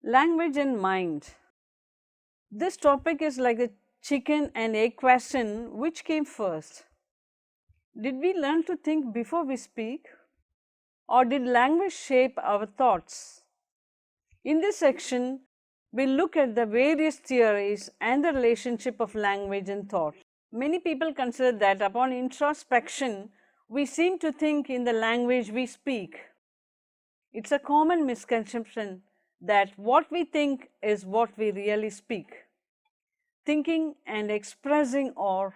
Language and mind. This topic is like the chicken and egg question: which came first? Did we learn to think before we speak, or did language shape our thoughts? In this section, we look at the various theories and the relationship of language and thought. Many people consider that upon introspection, we seem to think in the language we speak. It's a common misconception that what we think is what we really speak. Thinking and expressing are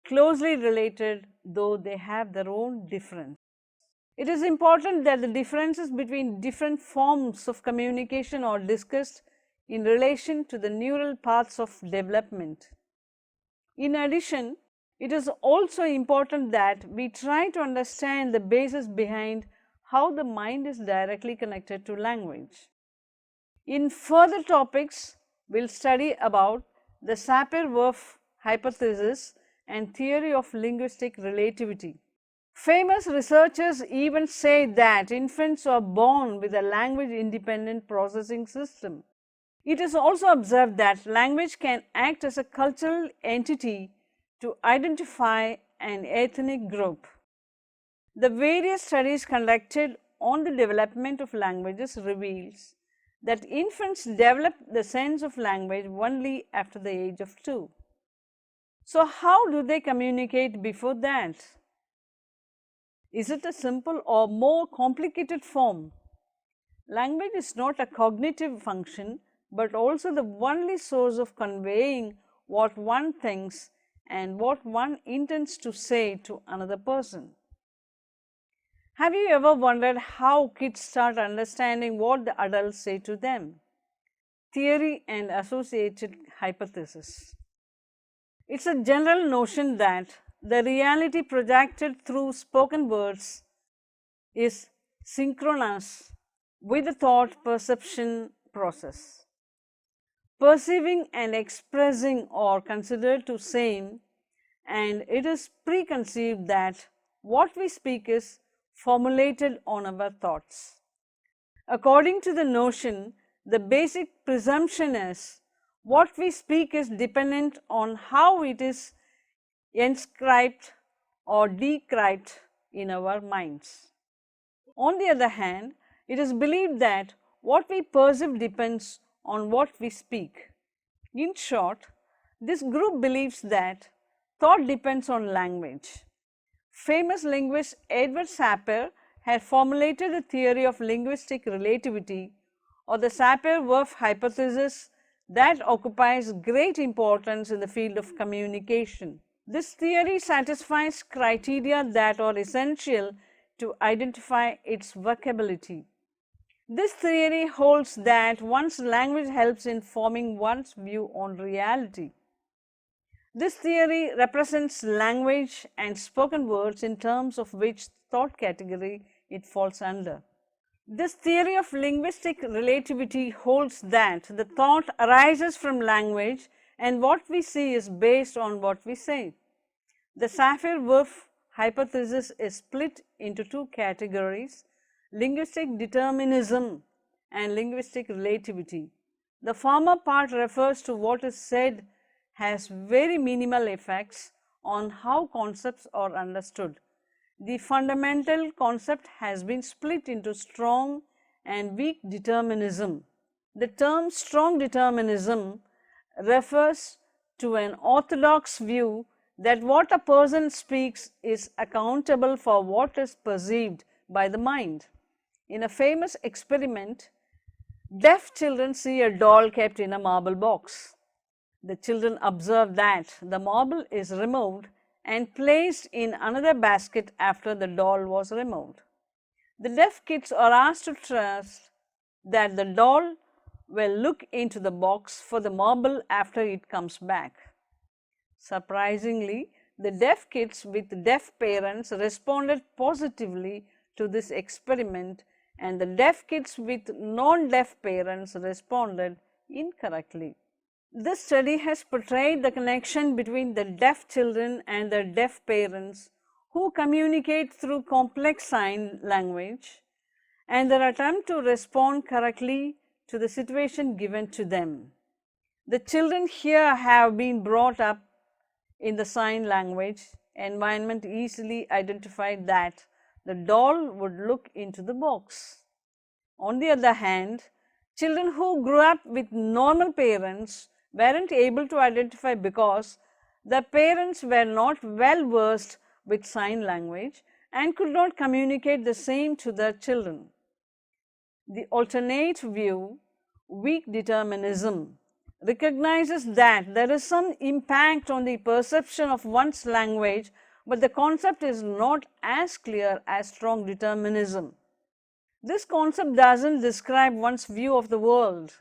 closely related, though they have their own difference. It is important that the differences between different forms of communication are discussed in relation to the neural paths of development. In addition, it is also important that we try to understand the basis behind how the mind is directly connected to language. In further topics, we will study about the Sapir-Whorf hypothesis and theory of linguistic relativity. Famous researchers even say that infants are born with a language-independent processing system. It is also observed that language can act as a cultural entity to identify an ethnic group. The various studies conducted on the development of languages reveals that infants develop the sense of language only after the age of 2. So, how do they communicate before that? Is it a simple or more complicated form? Language is not a cognitive function, but also the only source of conveying what one thinks and what one intends to say to another person. Have you ever wondered how kids start understanding what the adults say to them? Theory and associated hypothesis. It's a general notion that the reality projected through spoken words is synchronous with the thought perception process. Perceiving and expressing are considered to same, and it is preconceived that what we speak is formulated on our thoughts. According to the notion, the basic presumption is what we speak is dependent on how it is inscribed or decrypted in our minds. On the other hand, it is believed that what we perceive depends on what we speak. In short, this group believes that thought depends on language. Famous linguist Edward Sapir had formulated the theory of linguistic relativity, or the Sapir-Whorf hypothesis, that occupies great importance in the field of communication. This theory satisfies criteria that are essential to identify its workability. This theory holds that one's language helps in forming one's view on reality. This theory represents language and spoken words in terms of which thought category it falls under. This theory of linguistic relativity holds that the thought arises from language and what we see is based on what we say. The Sapir-Whorf hypothesis is split into two categories: linguistic determinism and linguistic relativity. The former part refers to what is said has very minimal effects on how concepts are understood. The fundamental concept has been split into strong and weak determinism. The term strong determinism refers to an orthodox view that what a person speaks is accountable for what is perceived by the mind. In a famous experiment, deaf children see a doll kept in a marble box. The children observe that the marble is removed and placed in another basket after the doll was removed. The deaf kids are asked to trust that the doll will look into the box for the marble after it comes back. Surprisingly, the deaf kids with deaf parents responded positively to this experiment, and the deaf kids with non-deaf parents responded incorrectly. This study has portrayed the connection between the deaf children and their deaf parents who communicate through complex sign language and their attempt to respond correctly to the situation given to them. The children here have been brought up in the sign language environment, easily identified that the doll would look into the box. On the other hand, children who grew up with normal parents weren't able to identify because their parents were not well versed with sign language and could not communicate the same to their children. The alternate view, weak determinism, recognizes that there is some impact on the perception of one's language, but the concept is not as clear as strong determinism. This concept doesn't describe one's view of the world.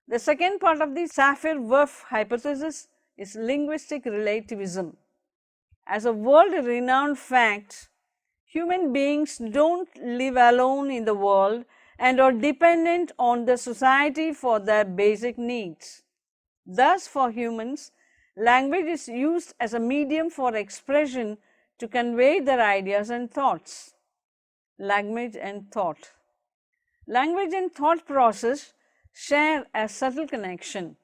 The second part of the Sapir-Whorf hypothesis is linguistic relativism. As a world-renowned fact, human beings don't live alone in the world and are dependent on the society for their basic needs. Thus, for humans, language is used as a medium for expression to convey their ideas and thoughts. Language and thought. Language and thought process share a subtle connection.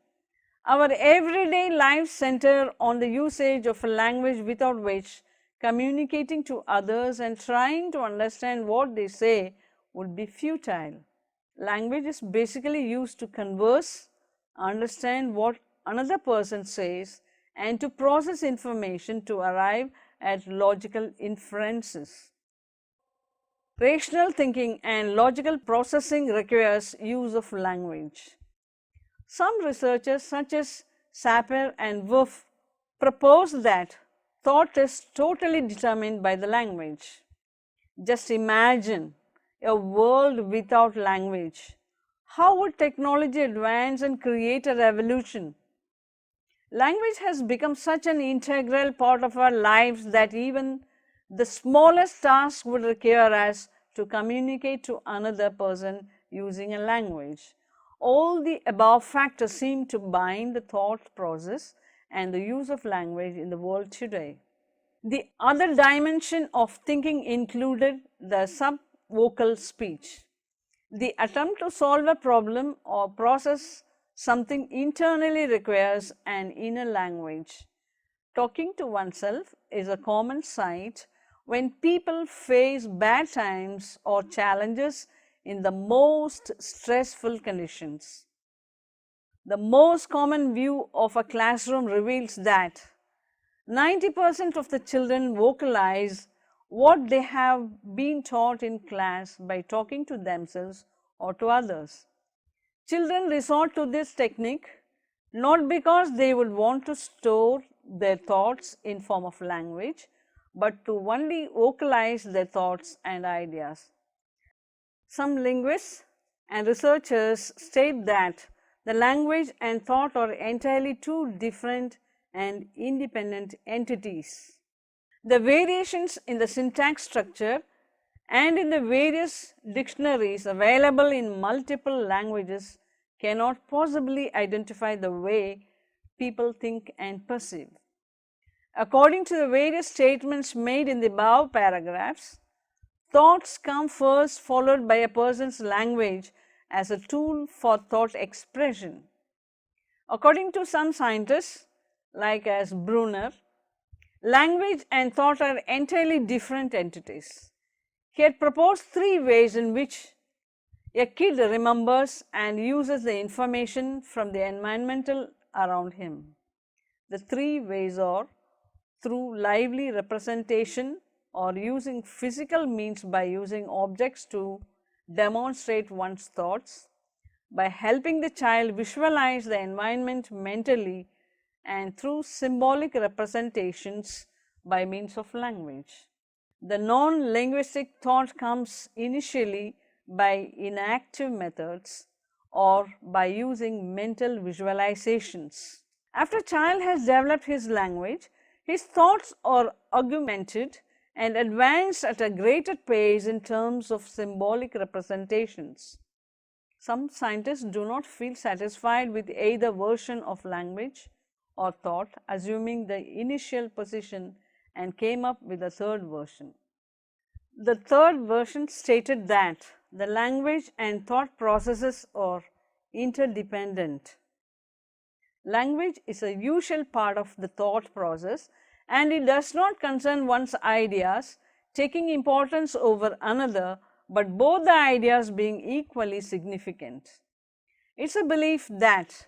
Our everyday lives center on the usage of a language without which communicating to others and trying to understand what they say would be futile. Language is basically used to converse, understand what another person says, and to process information to arrive at logical inferences. Rational thinking and logical processing requires use of language. Some researchers such as Sapir and Whorf propose that thought is totally determined by the language. Just imagine a world without language. How would technology advance and create a revolution? Language has become such an integral part of our lives that even the smallest task would require us to communicate to another person using a language. All the above factors seem to bind the thought process and the use of language in the world today. The other dimension of thinking included the subvocal speech. The attempt to solve a problem or process something internally requires an inner language. Talking to oneself is a common sight when people face bad times or challenges in the most stressful conditions. The most common view of a classroom reveals that 90% of the children vocalize what they have been taught in class by talking to themselves or to others. Children resort to this technique not because they would want to store their thoughts in form of language, but to only vocalize their thoughts and ideas. Some linguists and researchers state that the language and thought are entirely two different and independent entities. The variations in the syntax structure and in the various dictionaries available in multiple languages cannot possibly identify the way people think and perceive. According to the various statements made in the above paragraphs, thoughts come first, followed by a person's language as a tool for thought expression. According to some scientists, like as Brunner, language and thought are entirely different entities. He had proposed three ways in which a kid remembers and uses the information from the environmental around him. The three ways are through lively representation or using physical means by using objects to demonstrate one's thoughts, by helping the child visualize the environment mentally and through symbolic representations by means of language. The non-linguistic thought comes initially by enactive methods or by using mental visualizations. After a child has developed his language, his thoughts are augmented and advanced at a greater pace in terms of symbolic representations. Some scientists do not feel satisfied with either version of language or thought, assuming the initial position, and came up with a third version. The third version stated that the language and thought processes are interdependent. Language is a usual part of the thought process, and it does not concern one's ideas taking importance over another, but both the ideas being equally significant. It's a belief that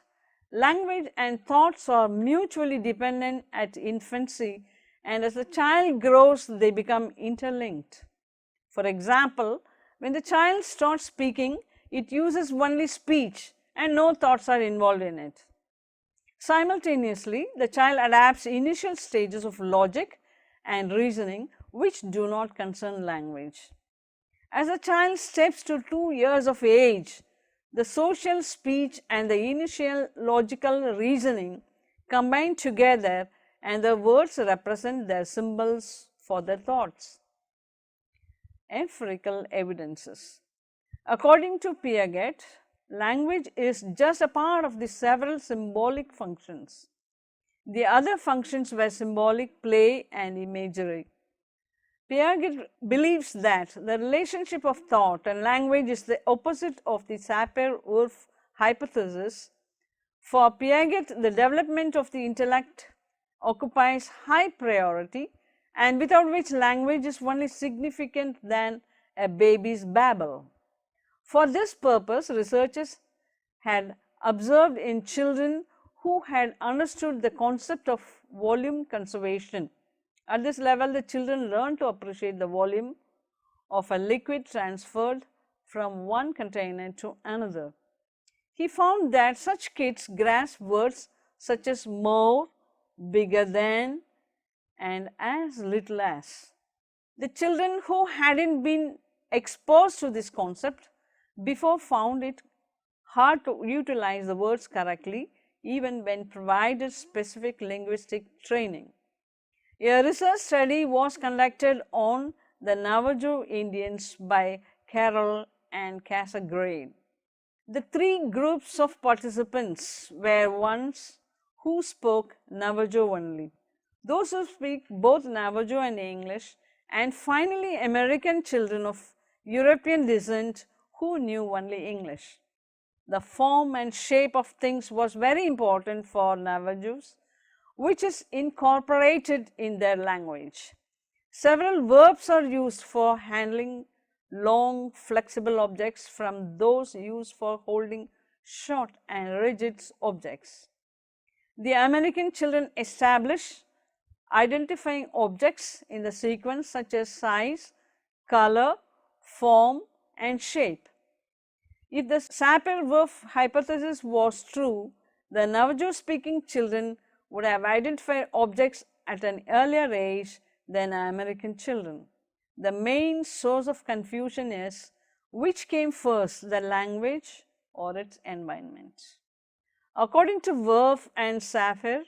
language and thoughts are mutually dependent at infancy, and as the child grows, they become interlinked. For example, when the child starts speaking, it uses only speech and no thoughts are involved in it. Simultaneously, the child adapts initial stages of logic and reasoning which do not concern language. As a child steps to 2 years of age, the social speech and the initial logical reasoning combine together and the words represent their symbols for their thoughts. Empirical evidences. According to Piaget, language is just a part of the several symbolic functions. The other functions were symbolic, play and imagery. Piaget believes that the relationship of thought and language is the opposite of the Sapir-Whorf hypothesis. For Piaget, the development of the intellect occupies high priority, and without which language is only significant than a baby's babble. For this purpose, researchers had observed in children who had understood the concept of volume conservation. At this level, the children learn to appreciate the volume of a liquid transferred from one container to another. He found that such kids grasp words such as more, bigger than, and as little as. The children who hadn't been exposed to this concept before found it hard to utilize the words correctly, even when provided specific linguistic training. A research study was conducted on the Navajo Indians by Carroll and Casagrade. The three groups of participants were ones who spoke Navajo only, those who speak both Navajo and English, and finally American children of European descent who knew only English. The form and shape of things was very important for Navajos, which is incorporated in their language. Several verbs are used for handling long, flexible objects from those used for holding short and rigid objects. The American children establish identifying objects in the sequence such as size, color, form and shape. If the Sapir-Whorf hypothesis was true, the Navajo-speaking children would have identified objects at an earlier age than American children. The main source of confusion is which came first, the language or its environment. According to Whorf and Sapir,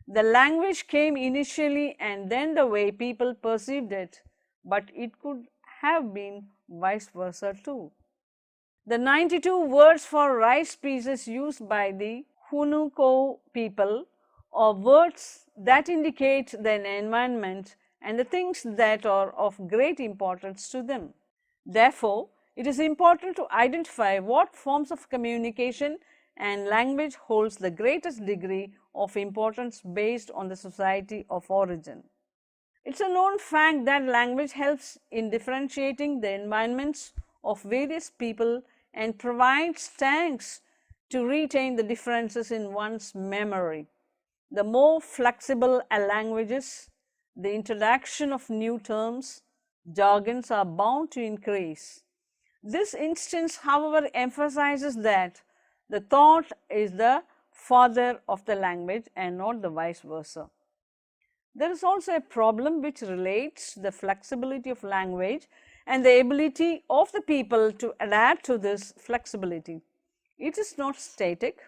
the language came initially and then the way people perceived it, but it could have been vice versa too. The 92 words for rice species used by the Hunuko people are words that indicate their environment and the things that are of great importance to them. Therefore, it is important to identify what forms of communication and language holds the greatest degree of importance based on the society of origin. It is a known fact that language helps in differentiating the environments of various people and provides tanks to retain the differences in one's memory. The more flexible a language is, the introduction of new terms, jargons are bound to increase. This instance, however, emphasizes that the thought is the father of the language and not the vice versa. There is also a problem which relates to the flexibility of language and the ability of the people to adapt to this flexibility. It is not static,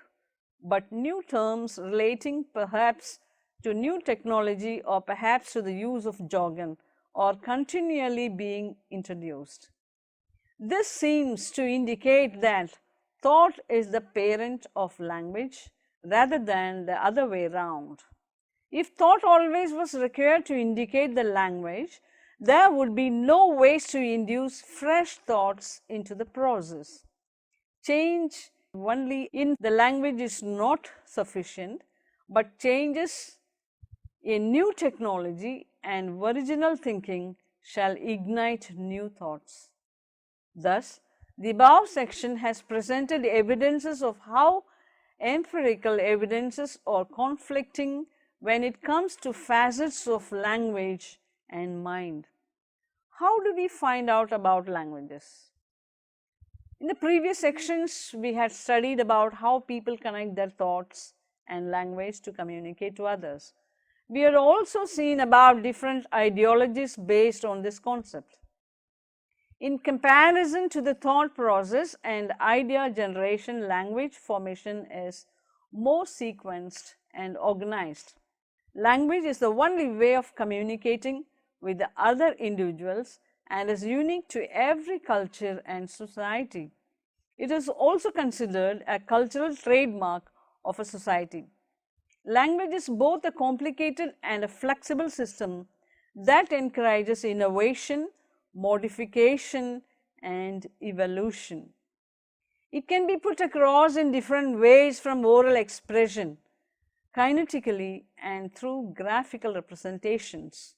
but new terms relating perhaps to new technology or perhaps to the use of jargon are continually being introduced. This seems to indicate that thought is the parent of language rather than the other way round. If thought always was required to indicate the language, there would be no ways to induce fresh thoughts into the process. Change only in the language is not sufficient, but changes in new technology and original thinking shall ignite new thoughts. Thus, the above section has presented evidences of how empirical evidences are conflicting when it comes to facets of language and mind. How do we find out about languages? In the previous sections, we had studied about how people connect their thoughts and language to communicate to others. We had also seen about different ideologies based on this concept. In comparison to the thought process and idea generation, language formation is more sequenced and organized. Language is the only way of communicating with the other individuals and is unique to every culture and society. It is also considered a cultural trademark of a society. Language is both a complicated and a flexible system that encourages innovation, modification, and evolution. It can be put across in different ways, from oral expression, kinetically, and through graphical representations.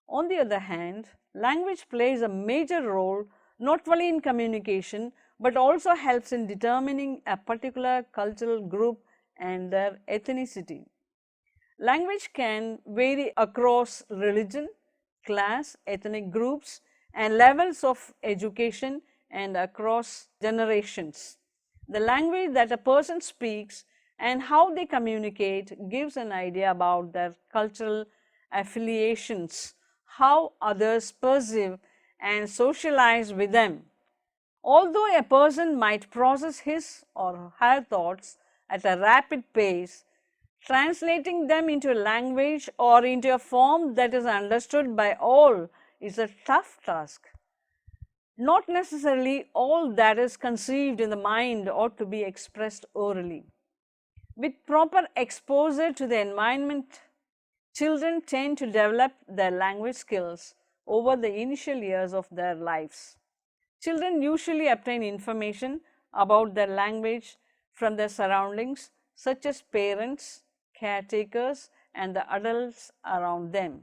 On the other hand, language plays a major role not only in communication but also helps in determining a particular cultural group and their ethnicity. Language can vary across religion, class, ethnic groups, and levels of education and across generations. The language that a person speaks and how they communicate gives an idea about their cultural affiliations, how others perceive and socialize with them. Although a person might process his or her thoughts at a rapid pace, translating them into a language or into a form that is understood by all is a tough task. Not necessarily all that is conceived in the mind ought to be expressed orally. With proper exposure to the environment, children tend to develop their language skills over the initial years of their lives. Children usually obtain information about their language from their surroundings, such as parents, caretakers, and the adults around them.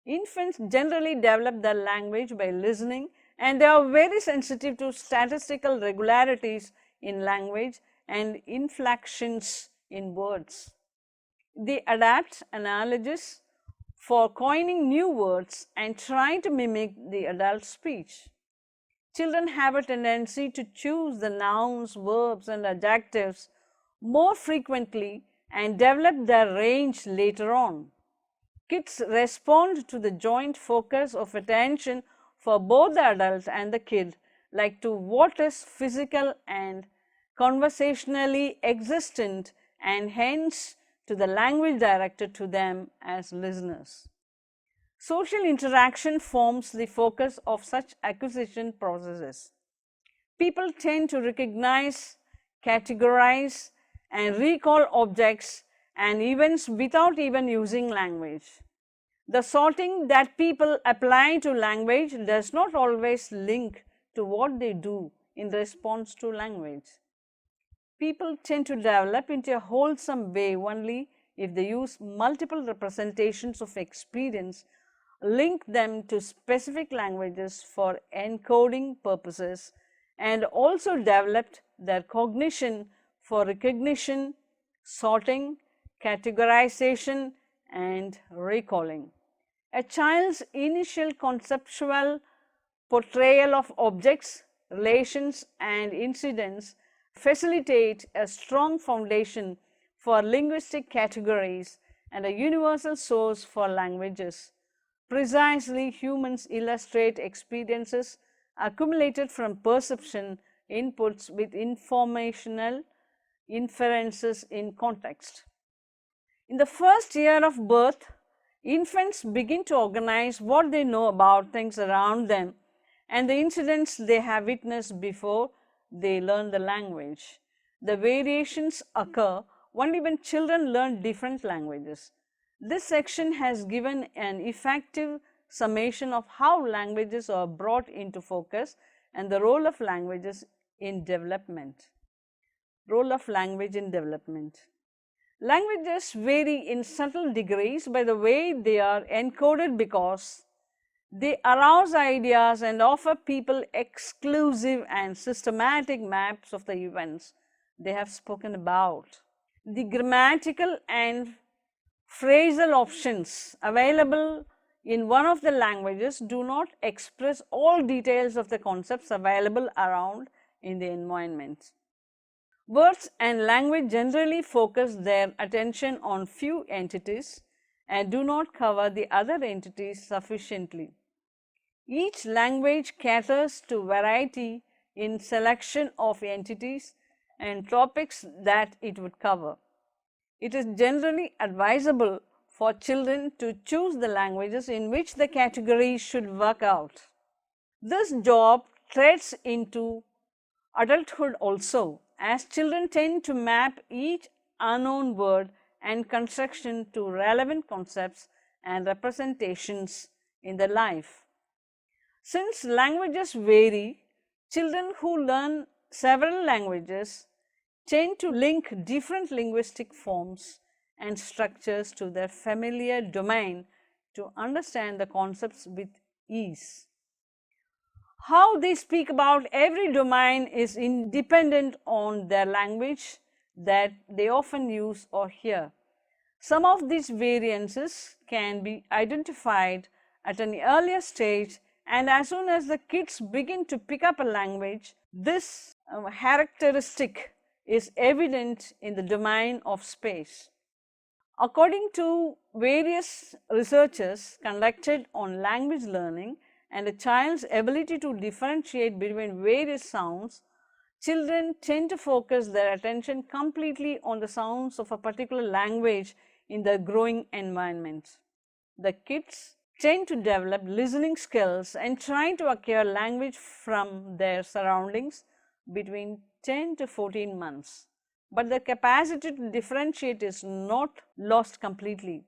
Infants generally develop their language by listening, and they are very sensitive to statistical regularities in language and inflections in words. They adapt analogies for coining new words and try to mimic the adult speech. Children have a tendency to choose the nouns, verbs, and adjectives more frequently and develop their range later on. Kids respond to the joint focus of attention for both the adult and the kid, like to what is physical and conversationally existent, and hence to the language directed to them as listeners. Social interaction forms the focus of such acquisition processes. People tend to recognize, categorize, and recall objects and events without even using language. The sorting that people apply to language does not always link to what they do in response to language. People tend to develop into a wholesome way only if they use multiple representations of experience, link them to specific languages for encoding purposes, and also developed their cognition for recognition, sorting, categorization, and recalling. A child's initial conceptual portrayal of objects, relations, and incidents facilitate a strong foundation for linguistic categories and a universal source for languages. Precisely, humans illustrate experiences accumulated from perception inputs with informational inferences in context. In the first year of birth, infants begin to organize what they know about things around them and the incidents they have witnessed before they learn the language. The variations occur only when children learn different languages. This section has given an effective summation of how languages are brought into focus and the role of languages in development. Role of language in development. Languages vary in subtle degrees by the way they are encoded because they arouse ideas and offer people exclusive and systematic maps of the events they have spoken about. The grammatical and phrasal options available in one of the languages do not express all details of the concepts available around in the environment. Words and language generally focus their attention on few entities and do not cover the other entities sufficiently. Each language caters to variety in selection of entities and topics that it would cover. It is generally advisable for children to choose the languages in which the categories should work out. This job treads into adulthood also, as children tend to map each unknown word and construction to relevant concepts and representations in their life. Since languages vary, children who learn several languages tend to link different linguistic forms and structures to their familiar domain to understand the concepts with ease. How they speak about every domain is independent on their language that they often use or hear. Some of these variances can be identified at an earlier stage, and as soon as the kids begin to pick up a language, this characteristic is evident in the domain of space. According to various researches conducted on language learning and a child's ability to differentiate between various sounds, children tend to focus their attention completely on the sounds of a particular language in their growing environment. The kids tend to develop listening skills and try to acquire language from their surroundings between 10 to 14 months. But the capacity to differentiate is not lost completely.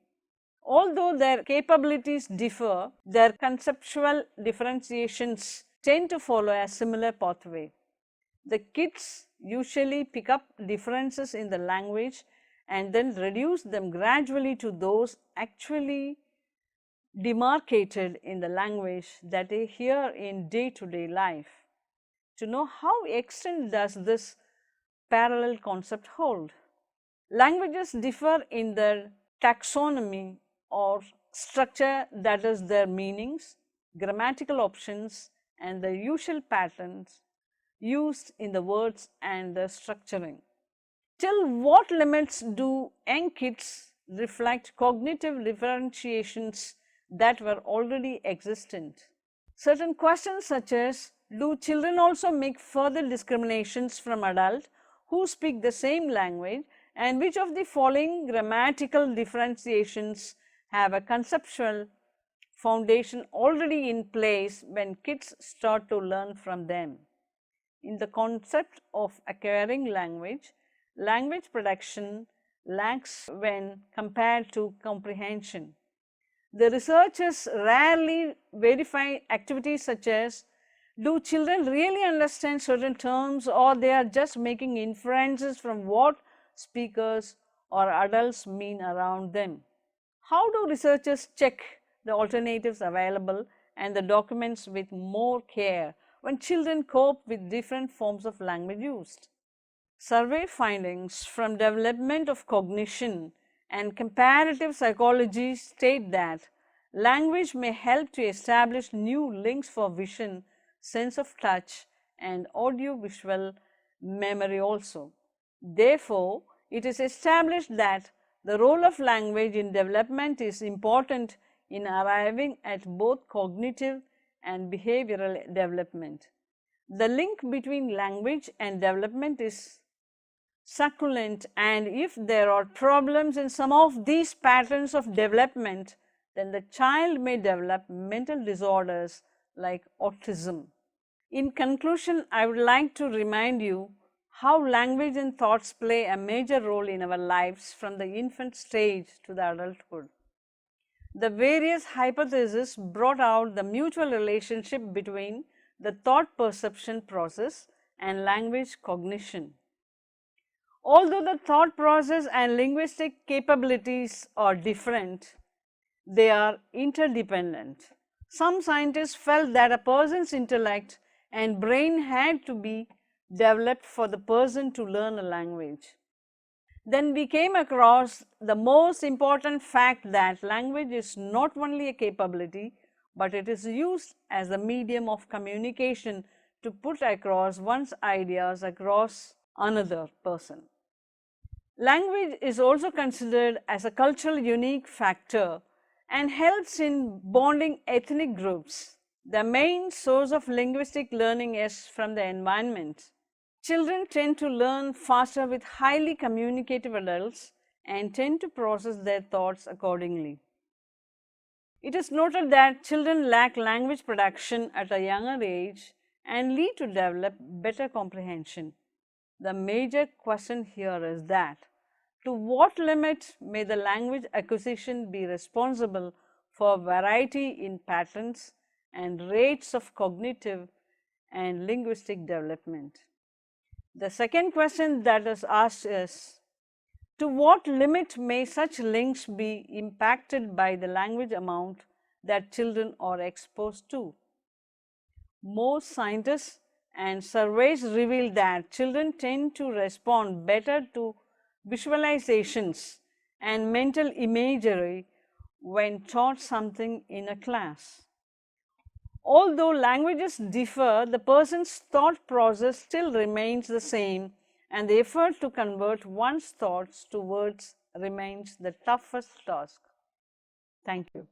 Although their capabilities differ, their conceptual differentiations tend to follow a similar pathway. The kids usually pick up differences in the language and then reduce them gradually to those actually demarcated in the language that they hear in day-to-day life. To know how extent does this parallel concept hold? Languages differ in their taxonomy or structure, that is their meanings, grammatical options and the usual patterns used in the words and the structuring. Till what limits do young kids reflect cognitive differentiations that were already existent? Certain questions such as, do children also make further discriminations from adults who speak the same language, and which of the following grammatical differentiations have a conceptual foundation already in place when kids start to learn from them? In the concept of acquiring language, language production lags when compared to comprehension. The researchers rarely verify activities such as, do children really understand certain terms, or they are just making inferences from what speakers or adults mean around them? How do researchers check the alternatives available and the documents with more care when children cope with different forms of language used? Survey findings from development of cognition and comparative psychology state that language may help to establish new links for vision, sense of touch and audio-visual memory also. Therefore, it is established that the role of language in development is important in arriving at both cognitive and behavioral development. The link between language and development is succulent, and if there are problems in some of these patterns of development, then the child may develop mental disorders like autism. In conclusion, I would like to remind you how language and thoughts play a major role in our lives from the infant stage to the adulthood. The various hypotheses brought out the mutual relationship between the thought perception process and language cognition. Although the thought process and linguistic capabilities are different, they are interdependent. Some scientists felt that a person's intellect and brain had to be developed for the person to learn a language. Then we came across the most important fact that language is not only a capability, but it is used as a medium of communication to put across one's ideas across another person. Language is also considered as a cultural unique factor and helps in bonding ethnic groups. The main source of linguistic learning is from the environment. Children tend to learn faster with highly communicative adults and tend to process their thoughts accordingly. It is noted that children lack language production at a younger age and lead to develop better comprehension. The major question here is that to what limit may the language acquisition be responsible for variety in patterns and rates of cognitive and linguistic development? The second question that is asked is, to what limit may such links be impacted by the language amount that children are exposed to? Most scientists and surveys reveal that children tend to respond better to visualizations and mental imagery when taught something in a class. Although languages differ, the person's thought process still remains the same, and the effort to convert one's thoughts to words remains the toughest task. Thank you.